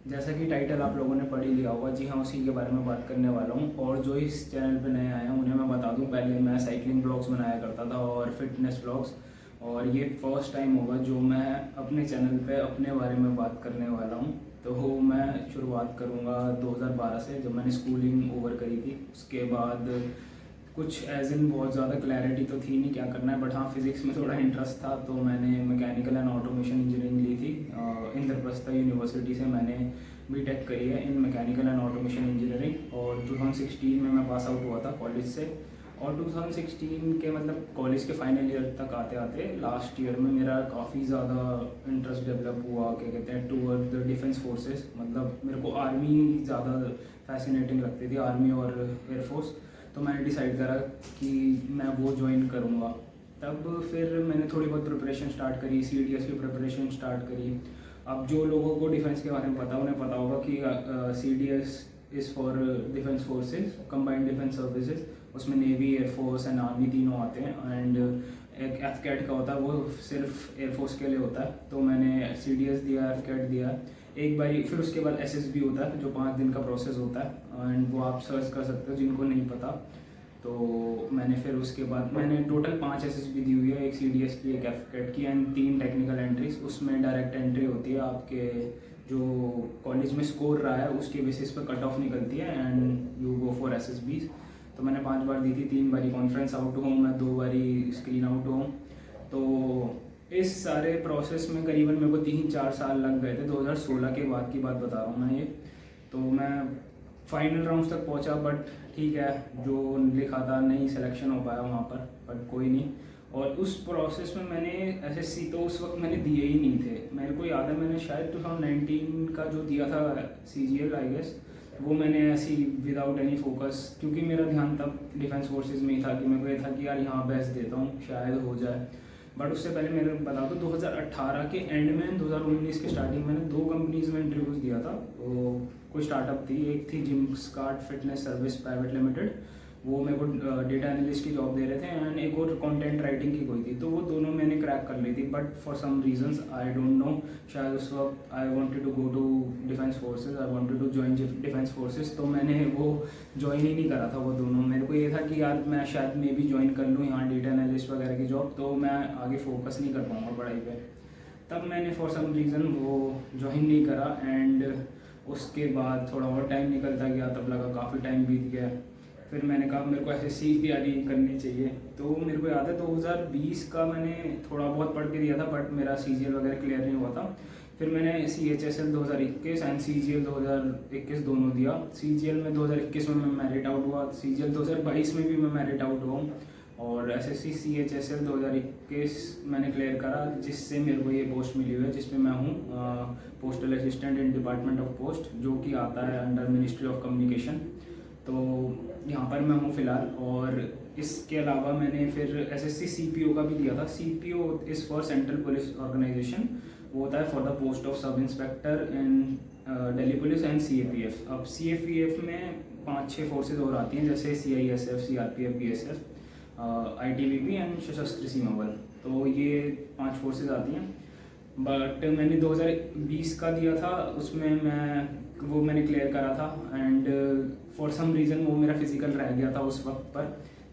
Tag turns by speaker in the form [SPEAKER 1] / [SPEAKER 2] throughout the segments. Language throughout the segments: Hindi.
[SPEAKER 1] जैसा कि टाइटल आप लोगों ने पढ़ ही लिया होगा, जी हाँ उसी के बारे में बात करने वाला हूँ। और जो इस चैनल पे नए आए हैं उन्हें मैं बता दूँ, पहले मैं साइकिलिंग ब्लॉग्स बनाया करता था और फिटनेस ब्लॉग्स, और ये फर्स्ट टाइम होगा जो मैं अपने चैनल पे अपने बारे में बात करने वाला हूँ। तो मैं शुरुआत करूँगा 2012 से, जब मैंने स्कूलिंग ओवर करी थी। उसके बाद कुछ एज इन बहुत ज़्यादा क्लैरिटी तो थी नहीं क्या करना है, बट हाँ फिज़िक्स में थोड़ा इंटरेस्ट था, तो मैंने मैकेनिकल एंड ऑटोमेशन इंजीनियरिंग ली थी। इंद्रप्रस्थ यूनिवर्सिटी से मैंने बीटेक करी है इन मैकेनिकल एंड ऑटोमेशन इंजीनियरिंग, और 2016 में मैं पास आउट हुआ था कॉलेज से। और 2016 के मतलब कॉलेज के फाइनल ईयर तक आते आते लास्ट ईयर में मेरा काफ़ी ज़्यादा इंटरेस्ट डेवलप हुआ, क्या कहते हैं, टूवर्ड द डिफेंस फोर्सेस। मतलब मेरे को आर्मी ज़्यादा फैसिनेटिंग लगती थी, आर्मी और एयरफोर्स। तो मैंने डिसाइड करा कि मैं वो ज्वाइन करूँगा। तब फिर मैंने थोड़ी बहुत प्रिपरेशन स्टार्ट करी, CDS की प्रिपरेशन स्टार्ट करी। अब जो लोगों को डिफेंस के बारे में पता उन्हें पता होगा कि CDS is for defence forces, combined defence services. उसमें नेवी, एयरफोर्स एंड आर्मी तीनों आते हैं। एंड एक FCAT का होता है, वो सिर्फ एयरफोर्स के लिए होता है। तो मैंने CDS दिया, FCAT दिया एक बारी। फिर उसके बाद SSB होता है जो 5 दिन का प्रोसेस होता है, एंड वो आप सर्च कर सकते हो जिनको नहीं पता। तो मैंने फिर उसके बाद मैंने टोटल 5 SSB दी हुई है, एक CDS की, एक FCAT की एंड 3 टेक्निकल एंट्रीज। उसमें डायरेक्ट एंट्री होती है, आपके जो कॉलेज में स्कोर रहा है उसके बेसिस पर कट ऑफ निकलती है and you go for SSB। तो मैंने 5 बार दी थी, 3 बारी कॉन्फ्रेंस आउट हूँ मैं, 2 बारी स्क्रीन आउट हूँ। तो इस सारे प्रोसेस में करीबन मेरे को 3-4 साल लग गए थे। 2016 के बाद की बात बता रहा हूँ मैं ये। तो मैं फाइनल राउंड्स तक पहुँचा, बट ठीक है, जो लिखा था नहीं सिलेक्शन हो पाया वहाँ पर, बट कोई नहीं। और उस प्रोसेस में मैंने SSC तो उस वक्त मैंने दिए ही नहीं थे। मेरे को याद है मैंने शायद 2019 का जो दिया था CGL आई गेस, वो मैंने ऐसी विदाउट एनी फोकस, क्योंकि मेरा ध्यान तब डिफेंस फोर्सेज में ही था कि मेरे को ये था कि यार यहाँ बेस्ट देता हूँ शायद हो जाए। बट उससे पहले मैंने बता दो 2018 के एंड में 2019 के स्टार्टिंग मैंने 2 कंपनीज में इंटरव्यूज़ दिया था। वो कोई स्टार्टअप थी, एक थी जिमस्कार्ट फिटनेस सर्विस प्राइवेट लिमिटेड, वो मेरे को डेटा एनालिस्ट की जॉब दे रहे थे, एंड एक और कंटेंट राइटिंग की कोई थी। तो वो दोनों मैंने क्रैक कर ली थी, but for some reasons I don't know, शायद उस वक्त I wanted to go to defence forces, I wanted to join defence forces. तो मैंने वो ज्वाइन ही नहीं करा था वो दोनों। मेरे को ये था कि यार मैं शायद मे भी ज्वाइन कर लूँ यहाँ डेटा एनालिस्ट वगैरह की जॉब, तो मैं आगे फोकस नहीं कर पाऊँगा पढ़ाई पे। तब मैंने फॉर सम रीज़न वो ज्वाइन नहीं करा। एंड उसके बाद थोड़ा और टाइम निकलता गया, तब लगा काफ़ी टाइम बीत गया। फिर मैंने कहा मेरे को SSC की तैयारी करनी चाहिए। तो मेरे को याद है 2020 का मैंने थोड़ा बहुत पढ़ के दिया था, बट मेरा CGL वगैरह क्लियर नहीं हुआ था। फिर मैंने CHSL 2021 एंड CGL 2021 दोनों दिया। CGL में 2021 में मैं मेरिट आउट हुआ, CGL 2022 में भी मैं मेरिट आउट हुआ हूँ, और SSC CHSL 2021 मैंने क्लियर करा, जिससे मेरे को ये पोस्ट मिली हुई है जिसमें मैं हूँ postal assistant in department of post, जो कि आता है अंडर मिनिस्ट्री ऑफ कम्युनिकेशन। तो यहाँ पर मैं हूँ फ़िलहाल। और इसके अलावा मैंने फिर SSC CPO का भी दिया था। CPO is for central police organisation, वो होता है for the post of sub inspector in Delhi police and CAPF। अब CAPF में 5-6 फोर्सेज और आती हैं, जैसे CISF, CRPF, BSF, ITBP and सशस्त्र सीमा बल। तो ये 5 फोर्सेज आती हैं। बट मैंने 2020 का दिया था, उसमें मैंने क्लियर करा था, एंड फॉर सम रीज़न वो मेरा फिज़िकल रह गया था उस वक्त पर,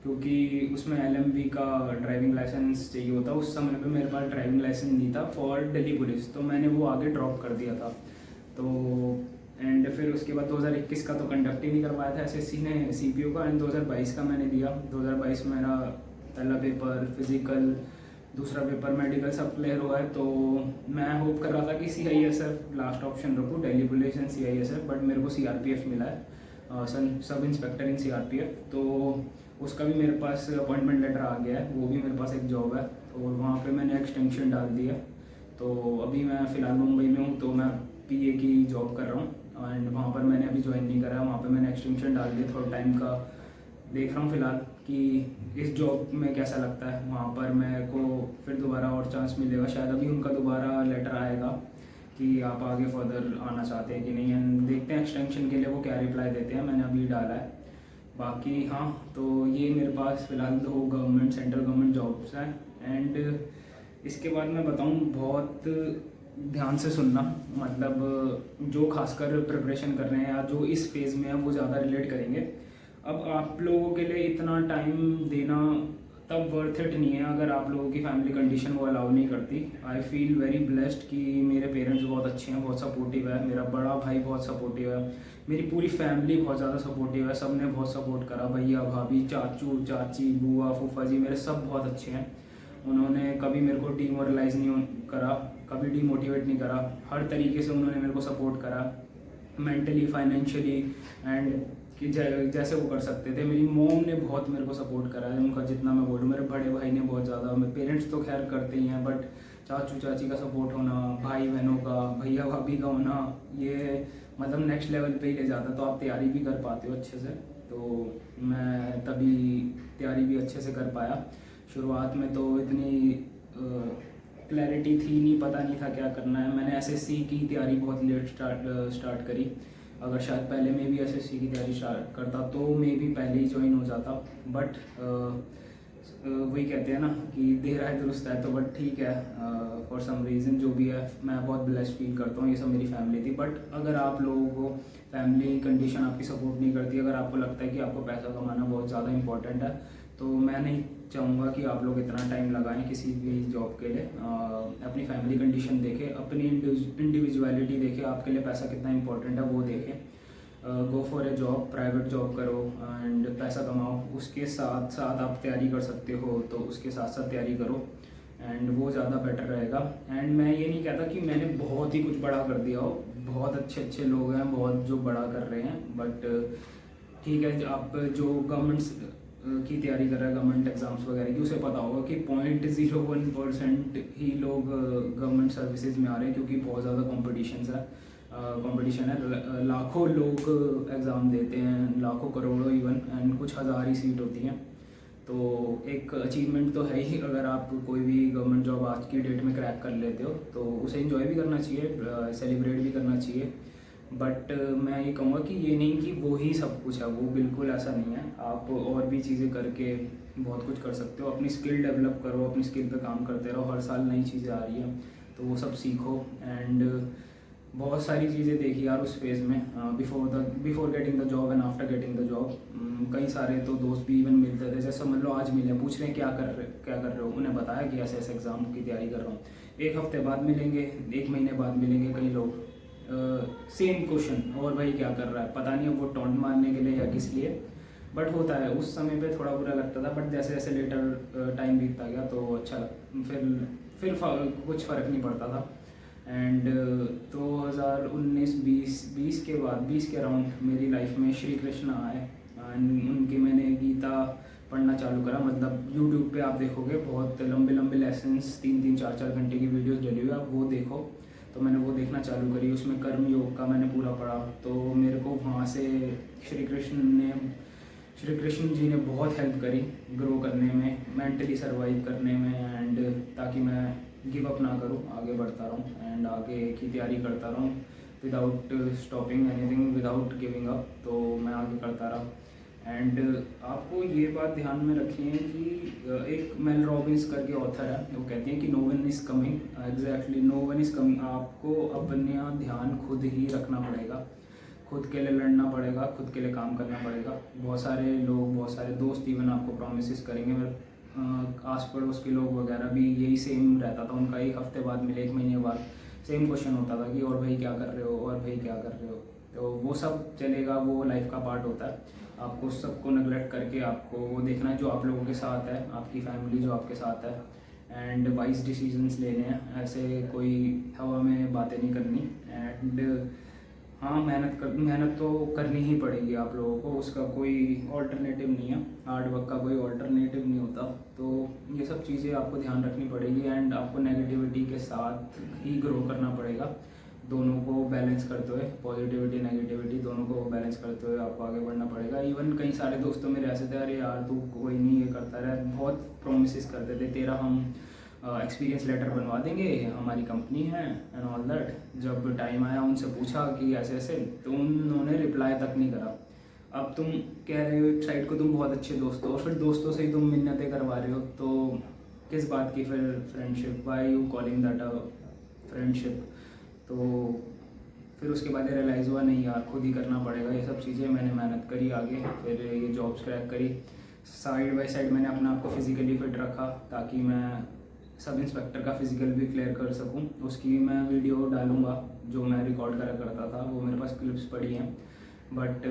[SPEAKER 1] क्योंकि उसमें LMV का ड्राइविंग लाइसेंस चाहिए होता। उस समय पे मेरे पास ड्राइविंग लाइसेंस नहीं था फॉर दिल्ली पुलिस, तो मैंने वो आगे ड्रॉप कर दिया था। तो एंड फिर उसके बाद 2021 का तो कंडक्ट ही नहीं करवाया था SSC ने CPO का, एंड 2022 का मैंने दिया। 2022 में मेरा पहला पेपर फिज़िकल, दूसरा पेपर मेडिकल सब क्लियर हुआ है। तो मैं होप कर रहा था कि CISF लास्ट ऑप्शन रखूँ, Delhi police and CISF, but मेरे को CRPF मिला है, सब इंस्पेक्टर इन CRPF। तो उसका भी मेरे पास अपॉइंटमेंट लेटर आ गया है, वो भी मेरे पास एक जॉब है, और वहाँ पे मैंने एक्सटेंशन डाल दिया। तो अभी मैं फ़िलहाल मुंबई में हूँ, तो मैं PA की जॉब कर रहा हूँ, एंड वहाँ पर मैंने अभी ज्वाइन नहीं करा है। वहाँ पर मैंने एक्सटेंशन डाल दिया, थोड़ा टाइम का देख रहा हूँ फ़िलहाल कि इस जॉब में कैसा लगता है। वहाँ पर मेरे को फिर दोबारा और चांस मिलेगा, शायद अभी उनका दोबारा लेटर आएगा कि आप आगे फर्दर आना चाहते हैं कि नहीं, एंड देखते हैं एक्सटेंशन के लिए वो क्या रिप्लाई देते हैं। मैंने अभी डाला है। बाकी हाँ, तो ये मेरे पास फ़िलहाल 2 गवर्नमेंट, सेंट्रल गवर्नमेंट जॉब्स हैं। एंड इसके बाद मैं बताऊँ, बहुत ध्यान से सुनना, मतलब जो खासकर प्रिपरेशन कर रहे हैं या जो इस फेज़ में है वो ज़्यादा रिलेट करेंगे। अब आप लोगों के लिए इतना टाइम देना तब वर्थ इट नहीं है अगर आप लोगों की फैमिली कंडीशन वो अलाउ नहीं करती। आई फील वेरी ब्लेस्ड कि मेरे पेरेंट्स बहुत अच्छे हैं, बहुत सपोर्टिव है, मेरा बड़ा भाई बहुत सपोर्टिव है, मेरी पूरी फैमिली बहुत ज़्यादा सपोर्टिव है, सब ने बहुत सपोर्ट करा, भैया भाभी चाचू चाची बुआ फूफा जी मेरे सब बहुत अच्छे हैं। उन्होंने कभी मेरे को डीमोरलाइज नहीं करा, कभी डीमोटिवेट नहीं करा, हर तरीके से उन्होंने मेरे को सपोर्ट करा, मेंटली फाइनेंशियली एंड कि जैसे वो कर सकते थे। मेरी मोम ने बहुत मेरे को सपोर्ट करा है, उनका जितना मैं बोलूँ। मेरे बड़े भाई ने बहुत ज़्यादा, मेरे पेरेंट्स तो खैर करते ही हैं, बट चाचू चाची का सपोर्ट होना, भाई बहनों का, भैया भाभी का होना, ये मतलब नेक्स्ट लेवल पे ही ले जाता। तो आप तैयारी भी कर पाते हो अच्छे से, तो मैं तभी तैयारी भी अच्छे से कर पाया। शुरुआत में तो इतनी क्लैरिटी थी नहीं, पता नहीं था क्या करना है। मैंने एसएससी की तैयारी बहुत लेट स्टार्ट करी। अगर शायद पहले में भी एसएससी की तैयारी स्टार्ट करता तो मे भी पहले ही ज्वाइन हो जाता, बट वही कहते हैं ना कि देर आए दुरुस्त है। तो बट ठीक है, फॉर सम रीज़न जो भी है, मैं बहुत ब्लेस्ड फील करता हूँ। ये सब मेरी फैमिली थी। बट अगर आप लोगों को फैमिली कंडीशन आपकी सपोर्ट नहीं करती, अगर आपको लगता है कि आपको पैसा कमाना बहुत ज़्यादा इंपॉर्टेंट है, तो मैं नहीं चाहूँगा कि आप लोग इतना टाइम लगाएं किसी भी जॉब के लिए। अपनी फैमिली कंडीशन देखें, अपनी इंडिविजुअलिटी देखें, आपके लिए पैसा कितना इंपॉर्टेंट है वो देखें। Go for a job, private job करो एंड पैसा कमाओ। उसके साथ साथ आप तैयारी कर सकते हो तो उसके साथ साथ तैयारी करो एंड वो ज़्यादा बेटर रहेगा। एंड मैं ये नहीं कहता कि मैंने बहुत ही कुछ बड़ा कर दिया हो, बहुत अच्छे अच्छे लोग हैं बहुत जो बड़ा कर रहे हैं, बट ठीक है। आप जो गवर्नमेंट्स की तैयारी कर रहा है, गवर्नमेंट एग्जाम्स वगैरह की, उसे पता होगा कि 0.01% ही लोग गवर्नमेंट सर्विसेज में आ रहे हैं, क्योंकि बहुत ज़्यादा कंपटीशन है। लाखों लोग एग्ज़ाम देते हैं, लाखों करोड़ों इवन, एंड कुछ हज़ार ही सीट होती हैं। तो एक अचीवमेंट तो है ही अगर आप कोई भी गवर्नमेंट जॉब आज की डेट में क्रैक कर लेते हो, तो उसे एंजॉय भी करना चाहिए, सेलिब्रेट भी करना चाहिए। बट मैं ये कहूँगा कि ये नहीं कि वो ही सब कुछ है, वो बिल्कुल ऐसा नहीं है। आप और भी चीज़ें करके बहुत कुछ कर सकते हो। अपनी स्किल डेवलप करो, अपनी स्किल पे काम करते रहो, हर साल नई चीज़ें आ रही हैं तो वो सब सीखो। एंड बहुत सारी चीज़ें देखी यार उस फेज़ में, before getting the job and after getting the job. कई सारे तो दोस्त भी इवन मिलते थे, जैसे समझ लो आज मिले, पूछ रहे हैं क्या कर रहे हो, उन्हें बताया कि ऐसे ऐसे एग्ज़ाम की तैयारी कर रहा हूँ। एक हफ्ते बाद मिलेंगे, एक महीने बाद मिलेंगे कई लोग, सेम क्वेश्चन, और भाई क्या कर रहा है, पता नहीं वो टॉन्ट मारने के लिए या किस लिए, बट होता है। उस समय पे थोड़ा बुरा लगता था, बट जैसे जैसे लेटर टाइम बीतता गया तो अच्छा फिर कुछ फ़र्क नहीं पड़ता था। एंड 2019-20 के बाद, 20 के अराउंड मेरी लाइफ में श्री कृष्ण आए एंड उनकी मैंने गीता पढ़ना चालू करा। मतलब यूट्यूब पे आप देखोगे बहुत लंबे लंबे लेसन्स, 3-3, 4-4 घंटे की वीडियोस डली हुई, आप वो देखो। तो मैंने वो देखना चालू करी, उसमें कर्म योग का मैंने पूरा पढ़ा। तो मेरे को वहाँ से श्री कृष्ण जी ने बहुत हेल्प करी ग्रो करने में, मेंटली सर्वाइव करने में, एंड ताकि मैं गिव अप ना करूँ, आगे बढ़ता रहूँ एंड आगे की तैयारी करता रहूँ without stopping anything, without giving up. तो मैं आगे करता रहा। एंड आपको ये बात ध्यान में रखनी है कि एक मेल रॉबिन्स करके ऑथर है, वो कहती हैं कि no one is coming, exactly no one is coming. आपको अपना ध्यान खुद ही रखना पड़ेगा, खुद के लिए लड़ना पड़ेगा, खुद के लिए काम करना पड़ेगा। बहुत सारे लोग, बहुत सारे दोस्त इवन आपको प्रोमिस करेंगे। मेरे आस पड़ोस के लोग वगैरह भी यही सेम रहता था उनका, एक हफ्ते बाद मिले, एक महीने बाद सेम क्वेश्चन होता था कि और भाई क्या कर रहे हो, और भाई क्या कर रहे हो। तो वो सब चलेगा, वो लाइफ का पार्ट होता है। आपको सबको नेगलेक्ट करके आपको वो देखना है जो आप लोगों के साथ है, आपकी फैमिली जो आपके साथ है, एंड वाइज डिसीजंस लेने हैं। ऐसे कोई हवा में बातें नहीं करनी। एंड हाँ, मेहनत तो करनी ही पड़ेगी आप लोगों को, उसका कोई ऑल्टरनेटिव नहीं है, हार्ड वर्क का कोई ऑल्टरनेटिव नहीं होता। तो ये सब चीज़ें आपको ध्यान रखनी पड़ेगी एंड आपको नेगेटिविटी के साथ ही ग्रो करना पड़ेगा। दोनों को बैलेंस करते हुए, पॉजिटिविटी नेगेटिविटी दोनों को बैलेंस करते हुए आपको आगे बढ़ना पड़ेगा। इवन कई सारे दोस्तों मेरे ऐसे थे, अरे यार तू कोई नहीं ये करता रहे, बहुत प्रोमिस करते थे, तेरा हम एक्सपीरियंस लेटर बनवा देंगे, हमारी कंपनी है एंड ऑल दैट। जब टाइम आया उनसे पूछा कि ऐसे ऐसे, तो उन्होंने रिप्लाई तक नहीं करा। अब तुम कह रहे हो एक साइड को तुम बहुत अच्छे दोस्त हो और फिर दोस्तों से ही तुम मिन्नतें करवा रहे हो, तो किस बात की फिर friendship, why you calling that a friendship. तो फिर उसके बाद रियलाइज़ हुआ नहीं यार खुद ही करना पड़ेगा ये सब चीज़ें। मैंने मेहनत करी आगे, फिर ये जॉब्स क्रैक करी। साइड बाय साइड मैंने अपने आप को फिज़िकली फिट रखा ताकि मैं सब इंस्पेक्टर का फ़िज़िकल भी क्लियर कर सकूं। उसकी मैं वीडियो डालूंगा जो मैं रिकॉर्ड करा करता था, वो मेरे पास क्लिप्स पड़ी हैं। बट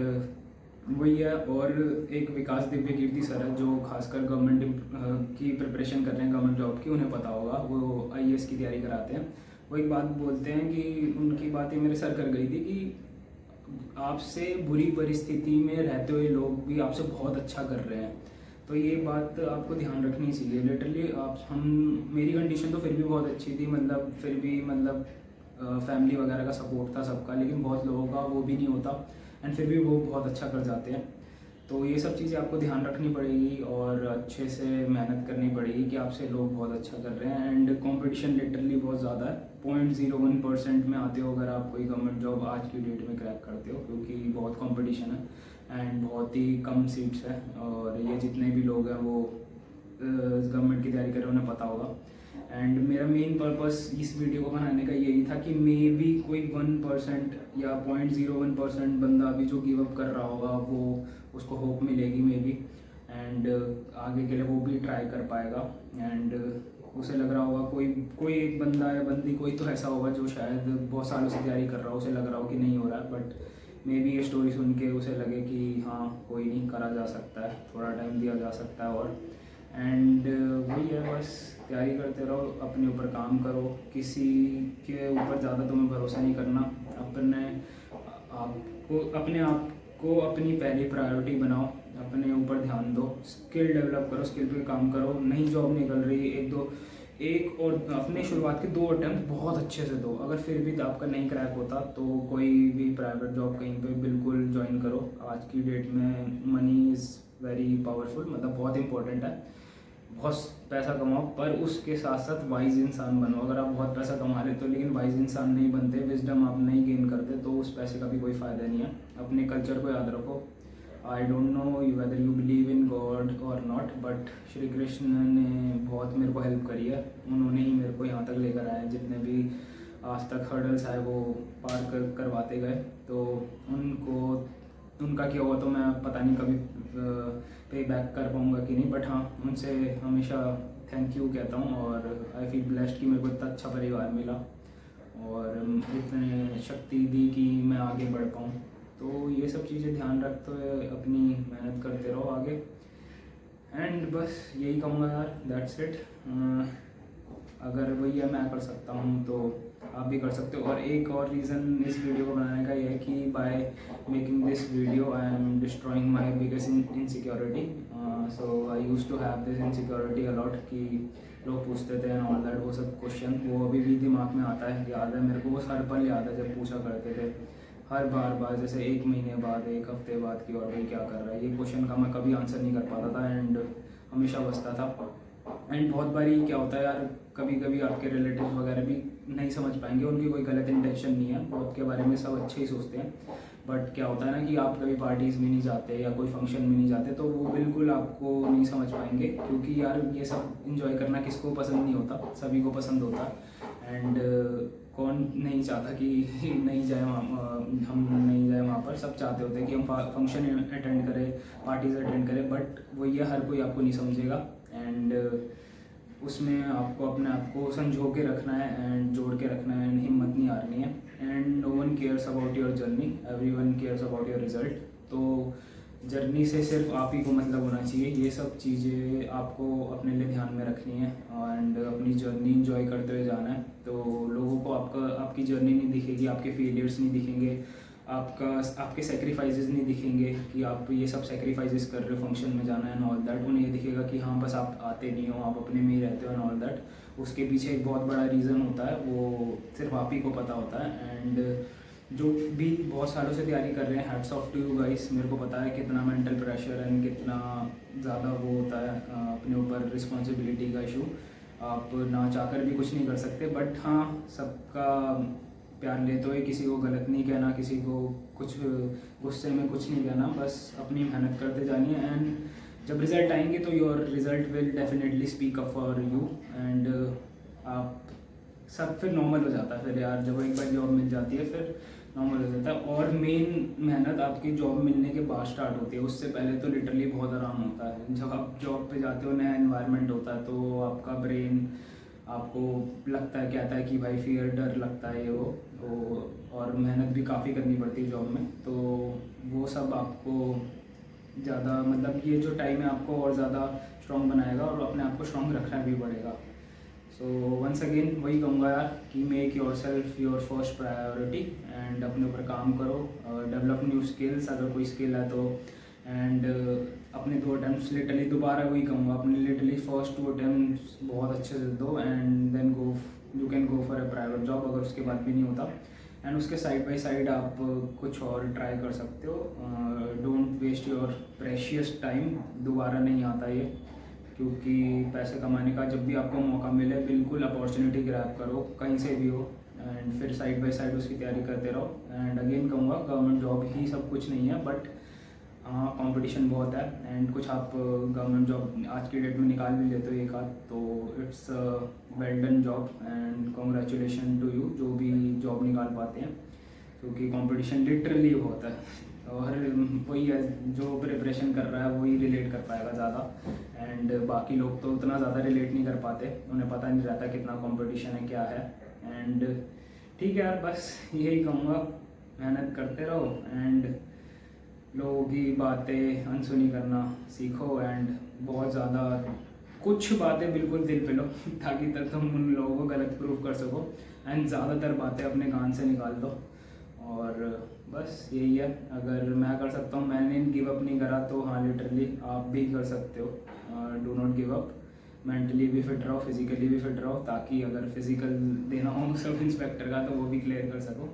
[SPEAKER 1] वही है। और एक विकास दिव्य कीर्ति सर है जो खासकर गवर्नमेंट की प्रिपरेशन कर रहे हैं, गवर्नमेंट जॉब की, उन्हें पता होगा, वो IAS की तैयारी कराते हैं। वो एक बात बोलते हैं कि उनकी बातें मेरे सर कर गई थी कि आपसे बुरी परिस्थिति में रहते हुए लोग भी आपसे बहुत अच्छा कर रहे हैं। तो ये बात आपको ध्यान रखनी चाहिए। लिटरली मेरी कंडीशन तो फिर भी बहुत अच्छी थी, मतलब फिर भी मतलब फैमिली वगैरह का सपोर्ट था सबका, लेकिन बहुत लोगों का वो भी नहीं होता एंड फिर भी वो बहुत अच्छा कर जाते हैं। तो ये सब चीज़ें आपको ध्यान रखनी पड़ेगी और अच्छे से मेहनत करनी पड़ेगी कि आपसे लोग बहुत अच्छा कर रहे हैं। एंड कंपटीशन लिटरली बहुत ज़्यादा है। 0.01% में आते हो अगर आप कोई गवर्नमेंट जॉब आज की डेट में क्रैक करते हो, क्योंकि बहुत कंपटीशन है एंड बहुत ही कम सीट्स है। और ये जितने भी लोग हैं वो गवर्नमेंट की तैयारी कर रहे हैं, उन्हें पता होगा। एंड मेरा मेन पर्पस इस वीडियो को बनाने का यही था कि मे बी कोई 1% या 0.01% बंदा अभी जो गिव अप कर रहा होगा वो उसको होप मिलेगी मे बी, एंड आगे के लिए वो भी ट्राई कर पाएगा। एंड उसे लग रहा होगा कोई एक बंदा या बंदी कोई तो ऐसा होगा जो शायद बहुत सालों से तैयारी कर रहा हो, उसे लग रहा हो कि नहीं हो रहा है, बट मे बी ये स्टोरी सुन के उसे लगे कि हाँ कोई नहीं, करा जा सकता है, थोड़ा टाइम दिया जा सकता है। और एंड वही है, बस तैयारी करते रहो, अपने ऊपर काम करो, किसी के ऊपर ज़्यादा तुम्हें भरोसा नहीं करना, अपने आप को अपनी पहली प्रायोरिटी बनाओ, अपने ऊपर ध्यान दो, स्किल डेवलप करो, स्किल पे काम करो। नई जॉब निकल रही है, एक और अपने शुरुआत के 2 अटैम्प्ट बहुत अच्छे से दो। अगर फिर भी आपका नहीं क्रैक होता तो कोई भी प्राइवेट जॉब कहीं पे बिल्कुल ज्वाइन करो। आज की डेट में मनी इज़ वेरी पावरफुल, मतलब बहुत इंपॉर्टेंट है। बहुत पैसा कमाओ पर उसके साथ साथ वाइज इंसान बनो। अगर आप बहुत पैसा कमा रहे हो लेकिन वाइज इंसान नहीं बनते, विजडम आप नहीं गेन करते, तो उस पैसे का भी कोई फ़ायदा नहीं है। अपने कल्चर को याद रखो। आई don't know whether you believe in God और नॉट, बट श्री कृष्ण ने बहुत मेरे को हेल्प करी है। उन्होंने ही मेरे को यहाँ तक लेकर आए, जितने भी आज तक हर्डल्स आए वो पार करवाते गए। तो उनका क्या हुआ तो मैं पता नहीं कभी पे बैक कर पाऊँगा कि नहीं, बट हाँ उनसे हमेशा थैंक यू कहता हूँ। और आई फील ब्लेस्ड कि मेरे को इतना अच्छा परिवार मिला और इतने शक्ति दी कि मैं आगे बढ़ पाऊँ। तो ये सब चीज़ें ध्यान रखते हुए अपनी मेहनत करते रहो आगे। एंड बस यही कहूँगा यार, दैट्स इट। अगर भैया मैं कर सकता हूँ तो आप भी कर सकते हो। और एक और रीज़न इस वीडियो को बनाने का ये है कि by making this video I am destroying my biggest insecurity. So I used to have this insecurity a lot कि लोग पूछते थे एंड ऑल दैट, वो सब क्वेश्चन वो अभी भी दिमाग में आता है, याद है मेरे को, वो हर पल याद है जब पूछा करते थे हर बार जैसे 1 महीने बाद, 1 हफ्ते बाद कि और भाई क्या कर रहा है, ये क्वेश्चन का मैं कभी आंसर नहीं कर पाता था एंड हमेशा बचता था। एंड बहुत बारी क्या होता है यार, कभी कभी आपके रिलेटिव वगैरह भी नहीं समझ पाएंगे, उनकी कोई गलत इंटेंशन नहीं है, आपके बारे में सब अच्छे ही सोचते हैं, बट क्या होता है ना कि आप कभी पार्टीज़ में नहीं जाते या कोई फंक्शन में नहीं जाते तो वो बिल्कुल आपको नहीं समझ पाएंगे। क्योंकि यार ये सब इंजॉय करना किसको पसंद नहीं होता, सभी को पसंद होता है। एंड कौन नहीं चाहता कि नहीं जाए हम नहीं जाए वहाँ पर, सब चाहते होते हैं कि हम फंक्शन अटेंड करें, पार्टीज़ अटेंड करें, बट वही है हर कोई आपको नहीं समझेगा। एंड उसमें आपको अपने आप को संजो के रखना है एंड जोड़ के रखना है एंड हिम्मत नहीं हारनी है। And no one cares about your journey, everyone cares about your result. तो जर्नी से सिर्फ आप ही को मतलब होना चाहिए, ये सब चीज़ें आपको अपने लिए ध्यान में रखनी है एंड अपनी जर्नी इंजॉय करते हुए जाना है। तो लोगों को आपकी जर्नी नहीं दिखेगी, आपके फेलियर्स नहीं दिखेंगे, आपके सेक्रीफाइसेस नहीं दिखेंगे कि आप ये सब सेक्रीफाइसेस कर रहे हो फंक्शन में जाना है एंड ऑल दैट। उन्हें ये दिखेगा कि हाँ बस आप आते नहीं हो, आप अपने में ही रहते हो एंड ऑल दैट। उसके पीछे एक बहुत बड़ा रीज़न होता है, वो सिर्फ आप ही को पता होता है। एंड जो भी बहुत सालों से तैयारी कर रहे हैं, hats off to you guys. मेरे को पता है कितना मेंटल प्रेशर एंड कितना ज़्यादा वो होता है अपने ऊपर रिस्पॉन्सिबिलिटी का इशू। आप ना चाहकर भी कुछ नहीं कर सकते, बट हाँ सबका प्यार लेते हुए किसी को गलत नहीं कहना, किसी को कुछ गुस्से में कुछ नहीं कहना, बस अपनी मेहनत करते जानिए। एंड जब रिज़ल्ट आएंगे तो your result will definitely speak up for you and आप सब फिर नॉर्मल हो जाता है। फिर यार जब एक बार जॉब मिल जाती है फिर नॉर्मल हो जाता है। और मेन मेहनत आपकी जॉब मिलने के बाद स्टार्ट होती है, उससे पहले तो लिटरली बहुत आराम होता है। जब आप जॉब पे जाते हो, नया एनवायरनमेंट होता है, तो आपका ब्रेन आपको लगता है, कहता है कि भाई फियर, डर लगता है ये वो और मेहनत भी काफ़ी करनी पड़ती है जॉब में। तो वो सब आपको ज़्यादा मतलब ये जो टाइम है आपको और ज़्यादा स्ट्रॉन्ग बनाएगा और अपने आप को स्ट्रॉन्ग रखना भी पड़ेगा। सो वंस अगेन वही कहूँगा यार कि make your self your first priority and अपने ऊपर काम करो, डेवलप न्यू स्किल्स अगर कोई स्किल है तो। एंड अपने 2 अटैम्प्ट लिटरली दोबारा वही कहूँगा, अपने लिटरली फर्स्ट 2 अटैम्प्ट बहुत अच्छे से दो and then go, you can go for a private job अगर उसके बाद भी नहीं होता। एंड उसके साइड बाय साइड आप कुछ और ट्राई कर सकते हो। Don't waste your precious time, दोबारा नहीं आता ये, क्योंकि पैसे कमाने का जब भी आपको मौका मिले बिल्कुल अपॉर्चुनिटी ग्रैब करो कहीं से भी हो एंड फिर साइड बाय साइड उसकी तैयारी करते रहो। एंड अगेन कहूँगा गवर्नमेंट जॉब ही सब कुछ नहीं है, बट हाँ कंपटीशन बहुत है। एंड कुछ आप गवर्नमेंट जॉब आज की डेट में निकाल भी लेते हो एक आध, तो it's well done job and congratulation to you जो भी जॉब निकाल पाते हैं, क्योंकि कंपटीशन लिटरली बहुत है। और वही है जो प्रिपरेशन कर रहा है वही रिलेट कर पाएगा ज़्यादा, एंड बाकी लोग तो उतना ज़्यादा रिलेट नहीं कर पाते, उन्हें पता नहीं रहता कितना कंपटीशन है क्या है। एंड ठीक है यार, बस यही कहूँगा, मेहनत करते रहो एंड लोगों की बातें अनसुनी करना सीखो। एंड बहुत ज़्यादा कुछ बातें बिल्कुल दिल पे लो ताकि तक तुम उन लोगों को गलत प्रूव कर सको, एंड ज़्यादातर बातें अपने कान से निकाल दो। और बस यही है, अगर मैं कर सकता हूँ, मैंने गिव अप नहीं करा, तो हाँ लिटरली आप भी कर सकते हो। Do not give up, mentally भी फिट रहो, फिजिकली भी फिट रहो, ताकि अगर फिजिकल देना हो सब इंस्पेक्टर का तो वो भी क्लियर कर सको।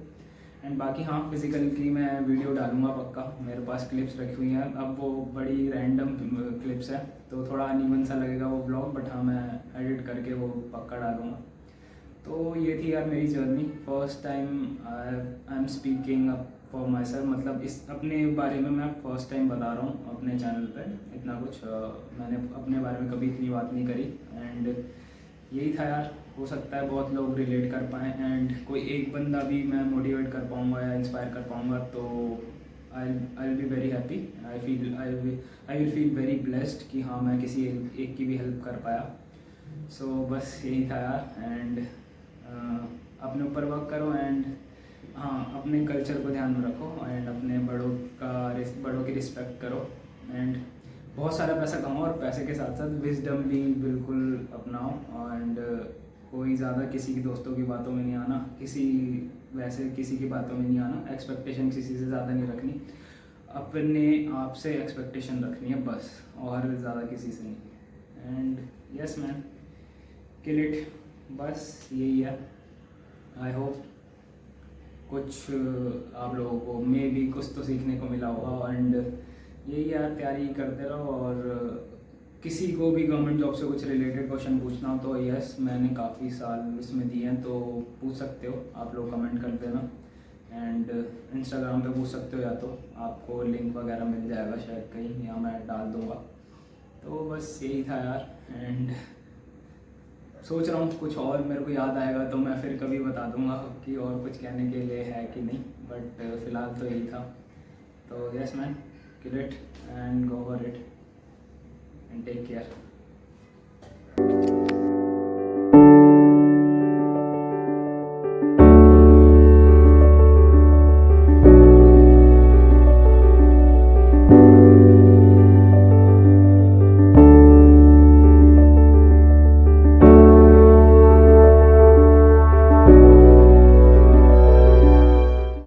[SPEAKER 1] एंड बाकी हाँ फिजिकल की मैं वीडियो डालूंगा पक्का, मेरे पास क्लिप्स रखी हुई हैं। अब वो बड़ी रैंडम क्लिप्स है तो थोड़ा अनइवन सा लगेगा वो ब्लॉग, बट हाँ मैं एडिट करके वो पक्का डालूंगा। तो ये थी यार मेरी journey, first time I am speaking up for my self, मतलब इस अपने बारे में मैं फर्स्ट टाइम बता रहा हूँ अपने चैनल पे इतना कुछ। मैंने अपने बारे में कभी इतनी बात नहीं करी एंड यही था यार। हो सकता है बहुत लोग रिलेट कर पाएँ एंड कोई एक बंदा भी मैं मोटिवेट कर पाऊँगा या इंस्पायर कर पाऊँगा, तो I will be very happy. I will feel very blessed कि हाँ मैं किसी एक की भी हेल्प कर पाया। सो बस यही था यार। एंड अपने ऊपर वर्क करो एंड हाँ अपने कल्चर को ध्यान में रखो एंड अपने बड़ों की रिस्पेक्ट करो एंड बहुत सारा पैसा कमाओ, और पैसे के साथ साथ विजडम भी बिल्कुल अपनाओ। एंड कोई ज़्यादा किसी की दोस्तों की बातों में नहीं आना, किसी की बातों में नहीं आना, एक्सपेक्टेशन किसी से ज़्यादा नहीं रखनी, अपने आप से एक्सपेक्टेशन रखनी है बस, और ज़्यादा किसी से नहीं। And yes man, kill it, बस यही है। आई होप कुछ आप लोगों को मे भी कुछ तो सीखने को मिला होगा। एंड यही यार, तैयारी करते रहो, और किसी को भी गवर्नमेंट जॉब से कुछ रिलेटेड क्वेश्चन पूछना हो तो यस मैंने काफ़ी साल इसमें दिए हैं, तो पूछ सकते हो आप लोग, कमेंट कर देना। एंड इंस्टाग्राम पे पूछ सकते हो, या तो आपको लिंक वगैरह मिल जाएगा शायद कहीं, या मैं डाल दूँगा। तो बस यही था यार। एंड सोच रहा हूँ कुछ और मेरे को याद आएगा तो मैं फिर कभी बता दूंगा कि और कुछ कहने के लिए है कि नहीं, बट फिलहाल तो यही था। तो yes man, kill it and go for it and take care.